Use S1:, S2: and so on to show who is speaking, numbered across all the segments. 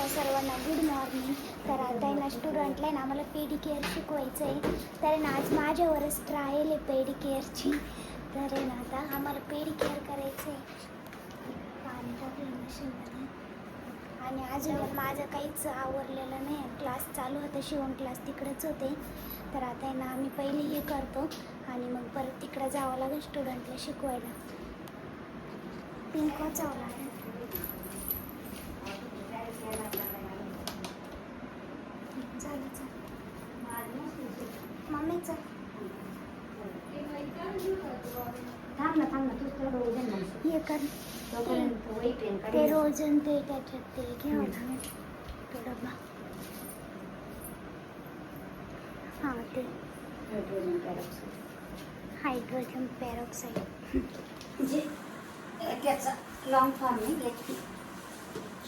S1: तर सर्वांना good morning. तर आता आहे ना स्टुडंटला आहे ना आम्हाला पेडिकेअर शिकवायचं आहे. तर आहे ना आज माझ्यावरच ट्रायल आहे पेडिकेअरची. तर आहे ना आता आम्हाला पेडिकेअर करायचं आहे. पाणी टाकलं मशीनमध्ये. आणि अजून माझं काहीच आवरलेलं नाही. क्लास चालू होता, शिवण क्लास तिकडेच होते. तर आता आहे ना आम्ही पहिले हे करतो आणि मग परत तिकडं जावं लागेल स्टुडंटला शिकवायला. पिंक वाचावं लागेल. मम्मीचं
S2: थांब ना तूच तेवढं वजन नाही.
S1: हे कर
S2: तोपर्यंत वही पेन
S1: ते रोजन ते त्याच्यात ते घ्यावं लागेल तो डबा. हां ते हायड्रोजन पेरॉक्साईड
S2: जे त्याचा लॉंग फॉर्म नाही याची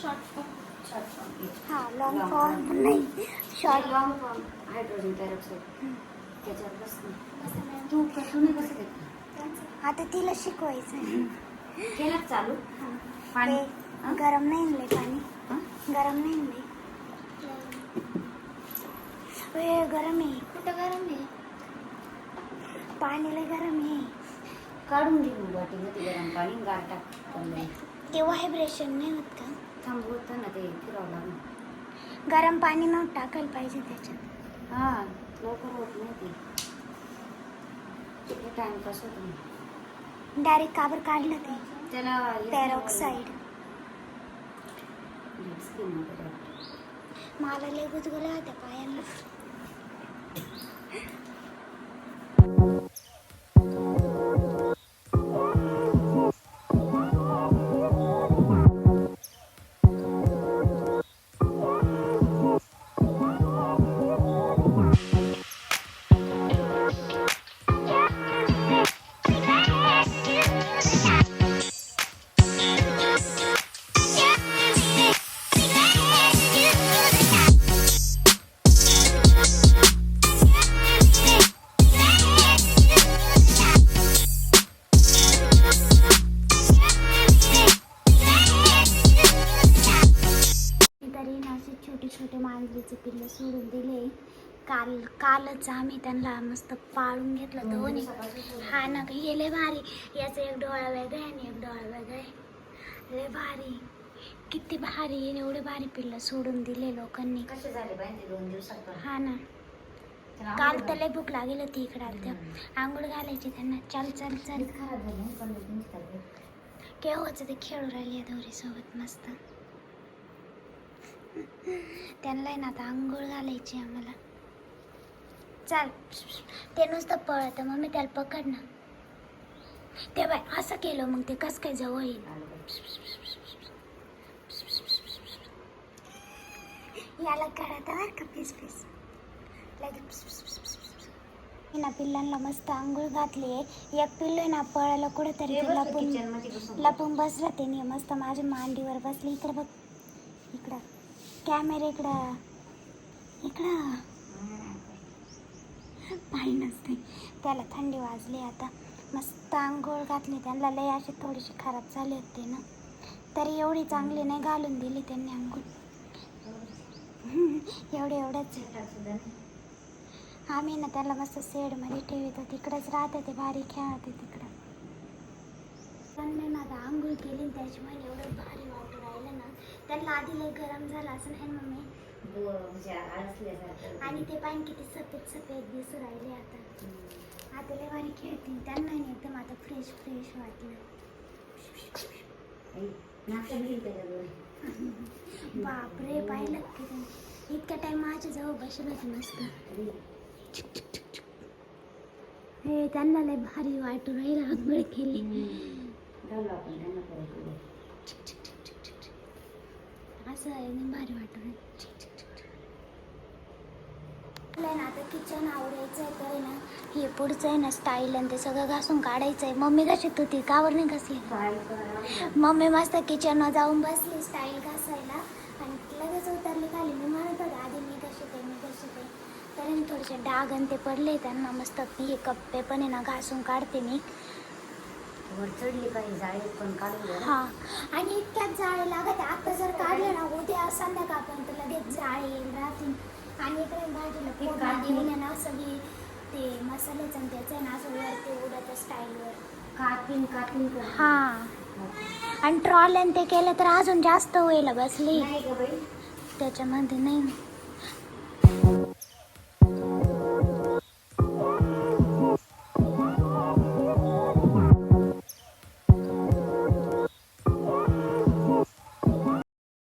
S1: शॉर्ट फॉर्म.
S2: Short form.
S1: हां लॉंग फॉर्म नाही short.
S2: Long form hydrogen peroxide त्याच्यावर बस. तू कसं देत
S1: आता तिला शिकवायचं आहे.
S2: केलं चालू पाणी
S1: ते गरम नाही आणलंय पाणी. गरम नाही आणलंय. गरम आहे. कुठं गरम आहे? पाणी लय गरम आहे.
S2: काढून घे वाटीमध्ये गरम पाणी गार टाक.
S1: ते व्हायब्रेशन नाही होत का?
S2: थांबवतं ना ते फिरावं लागून.
S1: गरम पाणी न टाकायला पाहिजे त्याच्यात.
S2: हां लवकर होत नाही ते टाइम कसं होतं.
S1: डायरेक्ट काबर काढलं ते
S2: त्याला
S1: पेरॉक्साईड. मला लय गुदगुल्या होत्या पायांना. छोटे छोटे मांजरीचे पिल्लं सोडून दिले. कालच आम्ही त्यांना मस्त पाळून घेतलं दोन्ही. हा ना गेले भारी. याचा एक डोळा वेगळा आहे आणि एक डोळा वेगळा आहे. लय भारी, किती भारी. एवढे भारी पिल्लं सोडून दिले लोकांनी.
S2: कसे झाले पाहिजे 2 दिवसात.
S1: हा ना काल तर लय भूक लागेल होती. इकडं आलत्या आंघोळ घालायची त्यांना. चल चल चल.
S2: खराब झालं
S1: केव्हाचं ते खेळू राहिले दोरीसोबत मस्त. त्यांना आहे ना आता आंघोळ घालायची आम्हाला. चाल ते नुसतं पळतं मग मी त्याला पकड ना. ते बाय असं केलं मग ते कसं काय जवळ येईल. याला कळत बरं का पीस पीस ना. पिल्लांना मस्त आंघोळ घातली आहे. एक पिल्लू आहे ना पळायला कुठेतरी लपून बसला. ते मस्त माझ्या मांडीवर बसली. इकडं बघ, इकडं कॅमेरा इकडं पाणी नसते. त्याला थंडी वाजली. आता मस्त आंघोळ घातली. त्यांना लय अशी थोडीशी खराब झाली होती ना, तरी एवढी चांगली नाही घालून दिली त्यांनी आंघोळ. एवढ्याच आम्ही ना त्याला मस्त शेडमध्ये ठेवतो. तिकडंच राहते ते. भारी खेळते तिकडं. त्यांनी ना आता आंघोळ केली त्याच्यामुळे एवढं भारी वाटू राहिलं ना. त्यांना आधी लय गरम झालं असं नाही मम्मी. आणि ते पाणी किती सफेद दिसू राहिले. आता लय भारी खेळतील. त्यांना एकदम आता फ्रेश वाटलं. बापरे पाहिलं की इतका टाइम माझ्या जवळ बसलं होती मस्त. हे त्यांना लय भारी वाटू राहिलं. आंघोळ केली. असं एकदम भारी वाटू राहिलं. ना आता किचन आवडायचं आहे. तर ना हे पुढचं आहे ना स्टाईल आणि ते सगळं घासून काढायचं आहे. मम्मी कशी होती कावर नाही घासली. मम्मी मस्त किचनवर जाऊन बसली स्टाईल घासायला आणि लगेच उतरली खाली. मी म्हणत होते आधी मी कशी ते तरी थोडेसे डाग आणि ते पडले त्यांना. मस्त हे कप्पे पण आहे ना घासून काढते मी.
S2: चढली काही जाळी पण काढून.
S1: हां आणि इतक्यात जाळे लागत. आता जर काढलं ना उद्या संध्याकाळ साळे येईल राहतील आणि इकडे भाजीला
S2: ते
S1: फोडणी
S2: काढते.
S1: देऊन आहे ना सगळी ते मसाल्याचं आणि त्याचं आहे ना असं वरती उडत स्टाईलवर.
S2: कातीन कर.
S1: हां आणि ट्रॉलन ते केलं तर अजून जास्त होईल बसली
S2: नाही ग बाई.
S1: त्याच्यामध्ये नाही.